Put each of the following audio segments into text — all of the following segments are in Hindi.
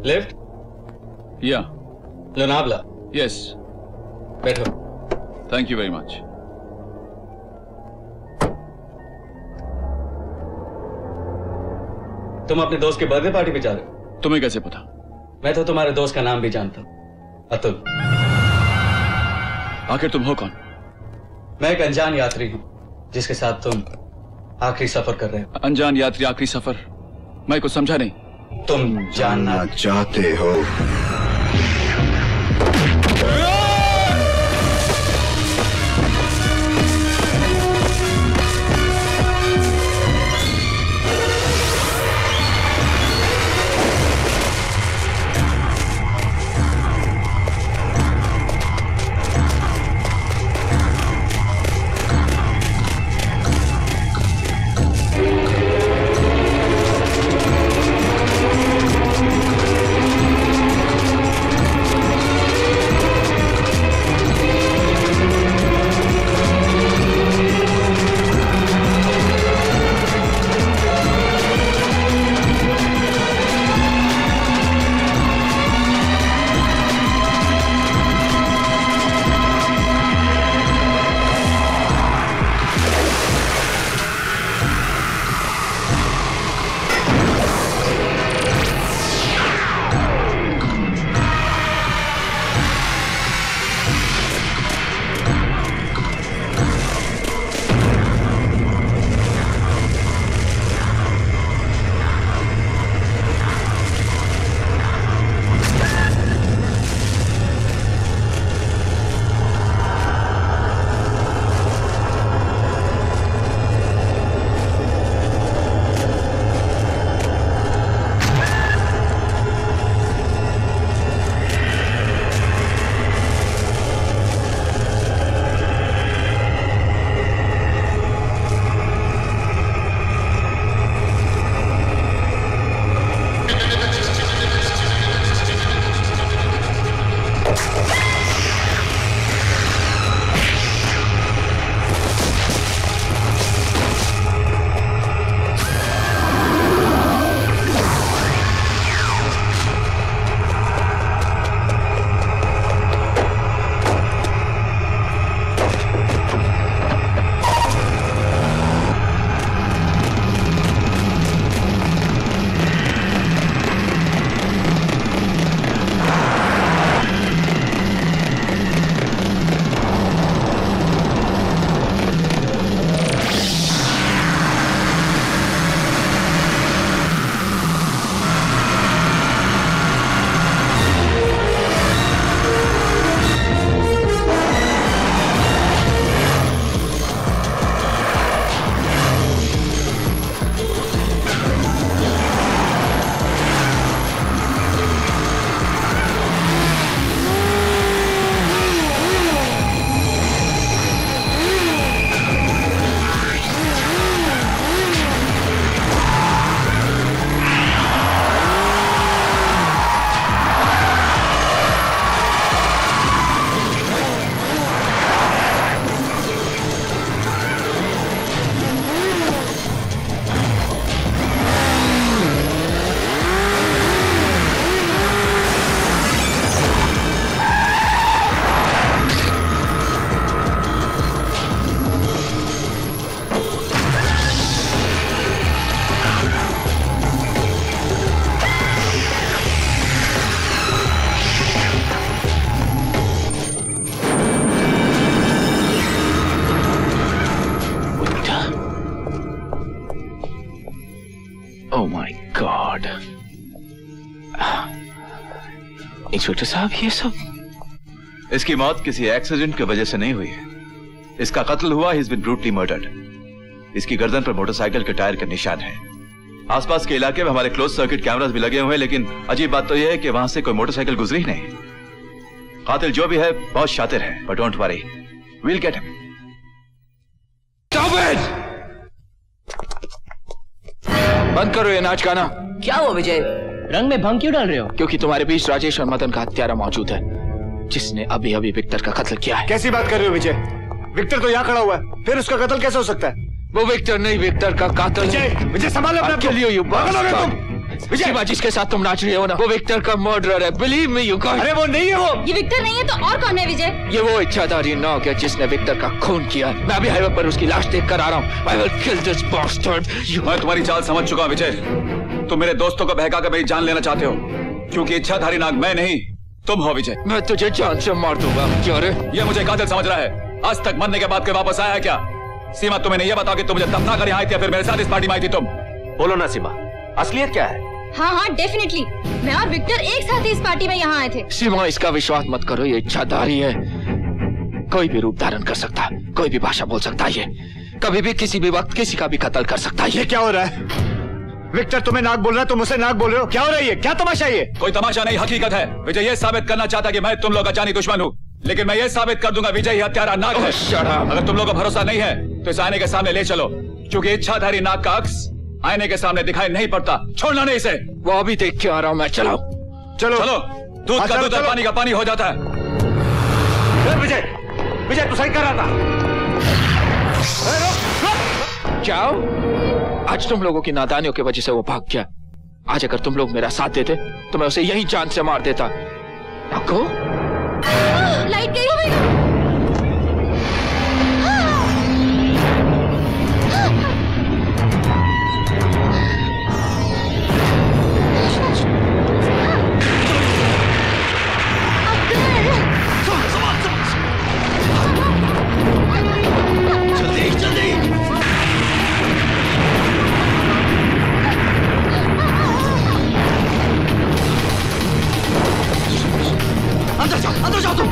लिफ्ट? या। लोनावला? यस। बैठो। Thank you very much. तुम अपने दोस्त की बर्थडे पार्टी पे जा रहे हो? तुम्हें कैसे पता? मैं तो तुम्हारे दोस्त का नाम भी जानता हूं, अतुल। आखिर तुम हो कौन? मैं एक अनजान यात्री हूं जिसके साथ तुम आखिरी सफर कर रहे हो। अनजान यात्री, आखिरी सफर? मैं कुछ समझा नहीं। तुम जानना चाहते हो? इंस्पेक्टर साहब, ये सब? इसकी मौत किसी एक्सीडेंट की वजह से नहीं हुई है। इसका कत्ल हुआ, he has been brutally murdered. इसकी गर्दन पर मोटरसाइकिल के टायर के निशान है। आसपास के इलाके में हमारे क्लोज सर्किट कैमरास भी लगे हुए हैं, लेकिन अजीब बात तो यह है कि वहां से कोई मोटरसाइकिल गुजरी ही नहीं। कातिल जो भी है बहुत शातिर है, but don't worry, we'll get him. बंद करो ये नाच गाना। क्या हुआ विजय, रंग में भंग क्यों डाल रहे हो? क्योंकि तुम्हारे बीच राजेश और मदन का हत्यारा मौजूद है, जिसने अभी अभी विक्टर का कत्ल किया है। कैसी बात कर रहे हो विजय? विक्टर तो यहाँ खड़ा हुआ है, फिर उसका कत्ल कैसे हो सकता है? वो विक्टर नहीं, विक्टर का कातिल। विजय, विजय संभालो अपने आप को। शिवा जिसके साथ तुम नाच रहे हो ना, वो विक्टर का मर्डरर है। Believe me you guys. अरे वो नहीं है वो। ये विक्टर नहीं है तो और कौन है विजय? ये वो इच्छाधारी नॉक है जिसने विक्टर का खून किया। मैं अभी हाईवे पर उसकी लाश देख कर आ रहा हूँ। I will kill this bastard. मैं तुम्हारी चाल समझ चुका हूं विजय। तुम मेरे दोस्तों को बहका कर मेरी जान लेना चाहते हो, क्योंकि इच्छाधारी नाग मैं नहीं तुम हो विजय। मैं तुझे जान से मार दूंगा। क्या रे? ये मुझे कातिल समझ रहा है। आज तक मरने के बाद कोई वापस आया है क्या? सीमा तुम्हें नहीं ये बताओ कि तुम मुझे दफना कर यहाँ आई थी या फिर मेरे साथ इस पार्टी में आई थी तुम? बोलो ना सीमा, असलियत क्या है? हाँ डेफिनेटली मैं और विक्टर एक साथ ही इस पार्टी में यहाँ आए थे। सीमा इसका विश्वास मत करो, ये इच्छाधारी है। कोई भी रूप धारण कर सकता है, कोई भी भाषा बोल सकता है। ये कभी भी किसी भी वक्त किसी का भी कत्ल कर सकता है। ये क्या हो रहा है? विक्टर तुम्हें नाग बोल रहा है, तुम उसे नाग बोल रहे हो। क्या हो रहा है ये? क्या तमाशा है ये? कोई तमाशा नहीं, हकीकत है। विजय ये साबित करना चाहता कि मैं तुम लोग का जानी दुश्मन हूँ, लेकिन मैं ये साबित कर दूंगा विजय ही हत्यारा नाग है। अगर तुम लोग को भरोसा नहीं है तो इस आईने के सामने ले चलो, क्योंकि इच्छाधारी नाग का अक्स आईने के सामने दिखाई नहीं पड़ता। छोड़ना नहीं इसे। वो अभी देख के आ रहा हूँ मैं। चलो चलो चलो। दूध का दूध और पानी का पानी हो जाता है। विजय, विजय तू सही कर रहा था। जाओ, आज तुम लोगों की नादानियों की वजह से वो भाग गया। आज अगर तुम लोग मेरा साथ देते तो मैं उसे यही जान से मार देता। नाको? लाइट गई हो गई। अंदर जाओ तुम।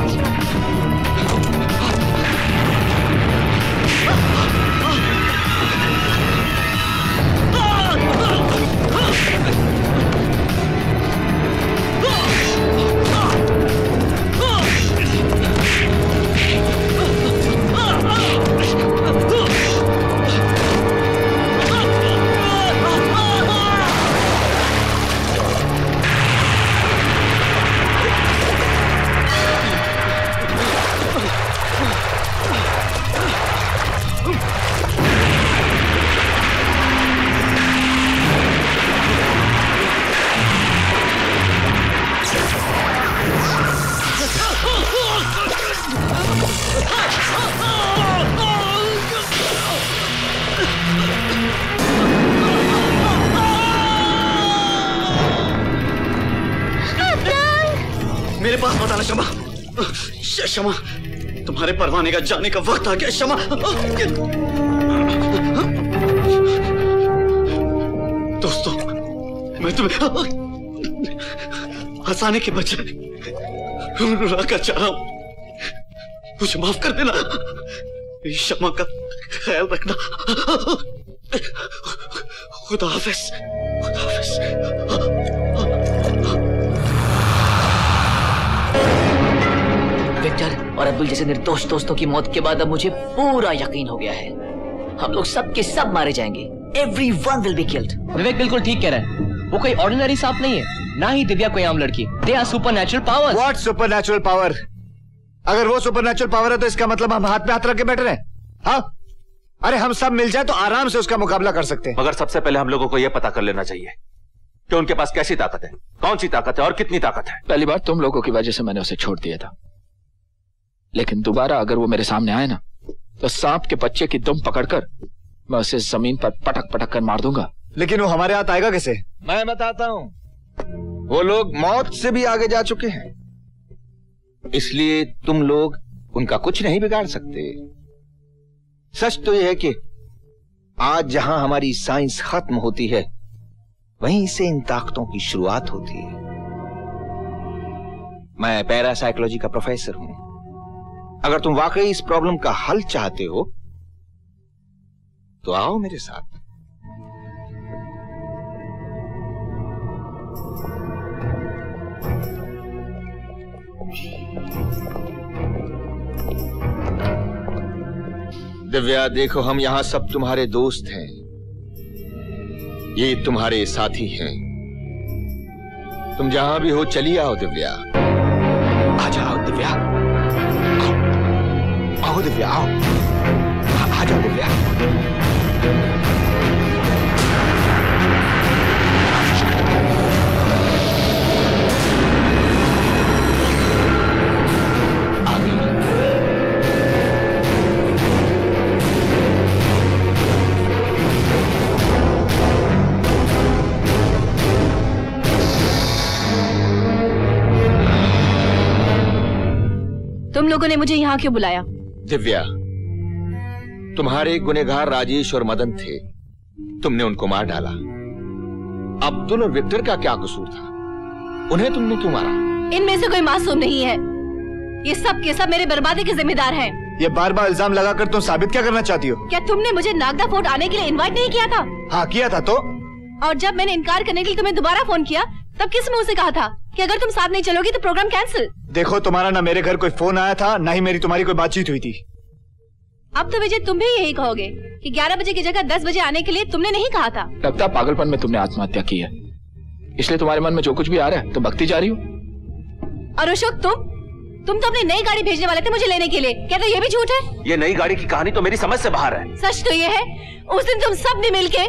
मेरे पास मत आना शमा। शमा, तुम्हारे परवाने का जाने का वक्त आ गया शमा। दोस्तों, मैं तुम्हें हंसाने के बजाय रुलाकर चाह रहा हूं। मुझे माफ कर देना। शमा का ख्याल रखना। खुदा हाफिज। खुदा हाफिज। विक्टर और अब्दुल जैसे निर्दोष दोस्तों की मौत के बाद अब मुझे पूरा यकीन हो गया है, हम लोग सब के सब मारे जाएंगे। Everyone will be killed. विवेक बिल्कुल ठीक कह रहा है। वो कोई ऑर्डिनरी सांप नहीं है, ना ही दिव्या कोई आम लड़की। They are supernatural powers. What supernatural power? अगर वो सुपरनेचुरल पावर है तो इसका मतलब हम हाथ पे हाथ रख के बैठ रहे हैं। हाँ, अरे हम सब मिल जाए तो आराम से उसका मुकाबला कर सकते हैं। मगर सबसे पहले हम लोगों को यह पता कर लेना चाहिए कि उनके पास कैसी ताकत है, कौन सी ताकत है और कितनी ताकत है। पहली बार तुम लोगों की वजह से मैंने उसे छोड़ दिया था, लेकिन दोबारा अगर वो मेरे सामने आए ना तो सांप के बच्चे की दुम पकड़कर मैं उसे जमीन पर पटक पटक कर मार दूंगा। लेकिन वो हमारे हाथ आएगा कैसे? मैं बताता हूं। वो लोग मौत से भी आगे जा चुके हैं, इसलिए तुम लोग उनका कुछ नहीं बिगाड़ सकते। सच तो यह है कि आज जहां हमारी साइंस खत्म होती है, वहीं से इन ताकतों की शुरुआत होती है। मैं पैरासाइकोलॉजी का प्रोफेसर हूं। अगर तुम वाकई इस प्रॉब्लम का हल चाहते हो तो आओ मेरे साथ। दिव्या, देखो हम यहां सब तुम्हारे दोस्त हैं, ये तुम्हारे साथी हैं। तुम जहां भी हो चली आओ दिव्या। आ जाओ दिव्या, आओ दिव्या, आओ, आ जाओ दिव्या। लोगों ने मुझे यहाँ क्यों बुलाया? दिव्या, तुम्हारे गुनहगार राजेश और मदन थे, तुमने उनको मार डाला। अब्दुल और विक्टर का क्या कसूर था? उन्हें तुमने क्यों मारा? इनमें से कोई मासूम नहीं है। ये सब के सब मेरे बर्बादी के जिम्मेदार हैं। ये बार बार इल्जाम लगाकर तुम साबित क्या करना चाहती हो? क्या तुमने मुझे नागदा फोर्ट आने के लिए इनवाइट नहीं किया था? हाँ किया था तो। और जब मैंने इनकार करने के लिए तुम्हें दोबारा फोन किया, तब किस मुंह से कहा था कि अगर तुम साथ नहीं चलोगी तो प्रोग्राम कैंसिल? देखो, तुम्हारा ना मेरे घर कोई फोन आया था, ना ही मेरी तुम्हारी कोई बातचीत हुई थी। अब तो विजय तुम भी यही कहोगे कि 11 बजे की जगह 10 बजे आने के लिए तुमने नहीं कहा था। लगता पागलपन में तुमने आत्महत्या की है, इसलिए तुम्हारे मन में जो कुछ भी आ रहा है तुम भक्ति जा रही हो। और अशोक, तुम तो अपनी नई गाड़ी भेजने वाले थे मुझे लेने के लिए, क्या तो ये भी झूठ है? ये नई गाड़ी की कहानी तो मेरी समझ से बाहर है। सच तो ये है, उस दिन तुम सब ने मिलके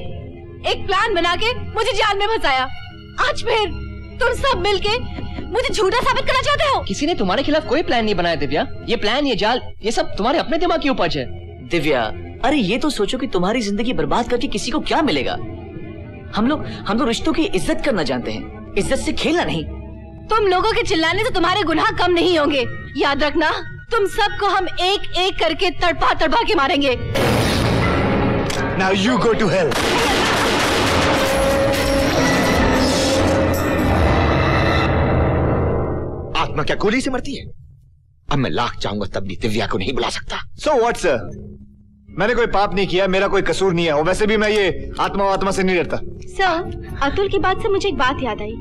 एक प्लान बना के मुझे जाल में फंसाया। आज फिर तुम सब मिलके मुझे झूठा साबित करना चाहते हो। किसी ने तुम्हारे खिलाफ कोई प्लान नहीं बनाया दिव्या। ये प्लान, ये जाल, ये सब तुम्हारे अपने दिमाग की उपज है। दिव्या, अरे ये तो सोचो कि तुम्हारी जिंदगी बर्बाद करके किसी को क्या मिलेगा। हम लोग रिश्तों की इज्जत करना जानते हैं, इज्जत से खेलना नहीं। तुम लोगों के चिल्लाने से तुम्हारे गुनाह कम नहीं होंगे। याद रखना, तुम सबको हम एक एक करके तड़पा तड़पा के मारेंगे। Now you go to hell. आत्मा क्या गोली से मरती है? अब मैं लाख चाहूंगा तब भी दिव्या को नहीं बुला सकता। So what sir? मैंने कोई पाप नहीं किया, मेरा कोई कसूर नहीं है, और वैसे भी मैं ये आत्मा से नहीं डरता। सर, अतुल की बात से मुझे एक बात याद आई।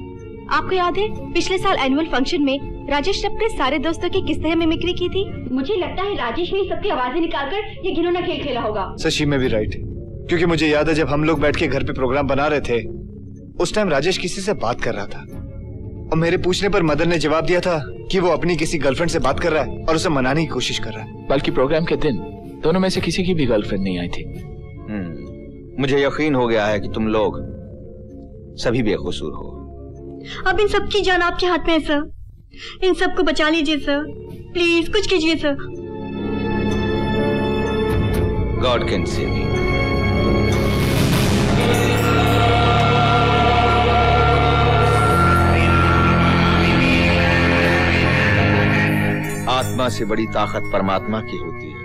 आपको याद है पिछले साल एनुअल फंक्शन में राजेश ने अपने सारे दोस्तों की किस तरह मिमिक्री की थी? मुझे लगता है राजेश ने सबकी आवाजें निकालकर ये घिनौना खेल खेला होगा। सशी में भी राइट, क्योंकि मुझे याद है जब हम लोग बैठ के घर पे प्रोग्राम बना रहे थे, उस टाइम राजेश किसी से बात कर रहा था, और मेरे पूछने पर मदन ने जवाब दिया था कि वो अपनी किसी गर्लफ्रेंड से बात कर रहा है और उसे मनाने की कोशिश कर रहा है। बल्कि प्रोग्राम के दिन दोनों में से किसी की भी गर्लफ्रेंड नहीं आई थी। मुझे यकीन हो गया है कि तुम लोग सभी बेकसूर हो। अब इन सब की जान आपके हाथ में है सर। इन सबको बचा लीजिए सर, प्लीज कुछ कीजिए sir. God can save you. आत्मा से बड़ी ताकत परमात्मा की होती है।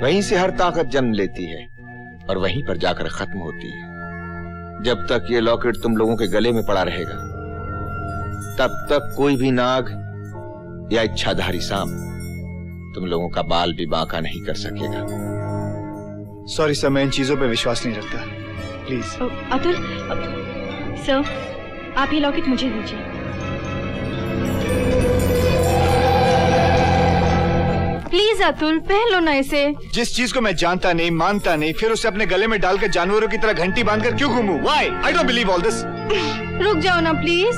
वहीं से हर ताकत जन्म लेती है और वहीं पर जाकर खत्म होती है। जब तक ये लॉकेट तुम लोगों के गले में पड़ा रहेगा, तब तक कोई भी नाग या इच्छाधारी सांप तुम लोगों का बाल भी बांका नहीं कर सकेगा। सॉरी सर, मैं इन चीजों पे विश्वास नहीं रखता, प्लीज। अतुल सर, आप ये लॉकेट मुझे दीजिए। प्लीज अतुल, पहन लो ना इसे। जिस चीज को मैं जानता नहीं, मानता नहीं, फिर उसे अपने गले में डालकर जानवरों की तरह घंटी बांधकर क्यों घूमूं? Why? I don't believe all this. रुक जाओ ना प्लीज।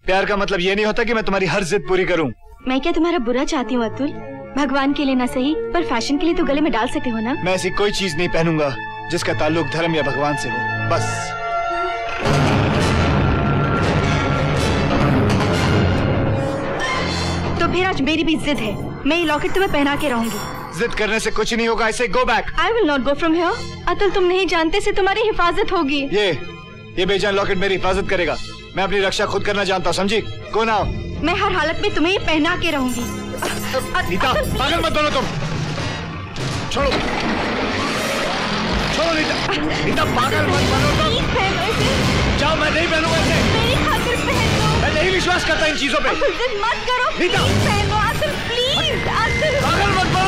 प्यार का मतलब ये नहीं होता कि मैं तुम्हारी हर जिद पूरी करूं। मैं क्या तुम्हारा बुरा चाहती हूँ अतुल? भगवान के लिए ना सही, पर फैशन के लिए तो गले में डाल सकते हो ना। मैं ऐसी कोई चीज नहीं पहनूंगा जिसका ताल्लुक धर्म या भगवान से हो, बस। तो फिर आज मेरी भी जिद है, मैं ये लॉकेट तुम्हें पहना के रहूंगी। जिद करने से कुछ नहीं होगा, ऐसे go back. I will not go from here. Atul, तुम नहीं जानते से तुम्हारी हिफाजत होगी। ये बेजान लॉकेट मेरी हिफाजत करेगा। मैं अपनी रक्षा खुद करना जानता हूँ, समझी? Go now. मैं हर हालत में तुम्हें पहना के रहूंगी। नीता, पागल मत बनो तुम। छोड़ो नीता, पागल मत बनो तुम। जाओ, मैं नहीं पहनूंगा इसे। मेरी खातिर पहन लो। मैं नहीं विश्वास करता इन चीजों पे। जिद मत करो। नीता, पहन लो अतुल, प्लीज। अतुल, पागल मत बनो।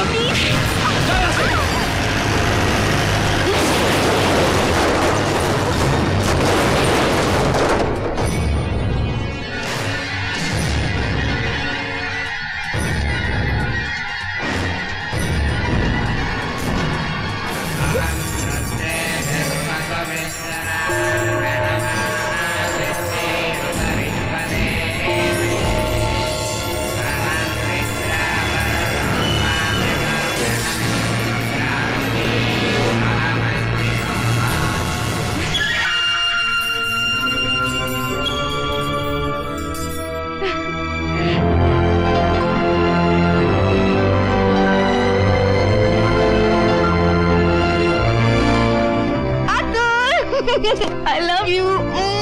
I love you.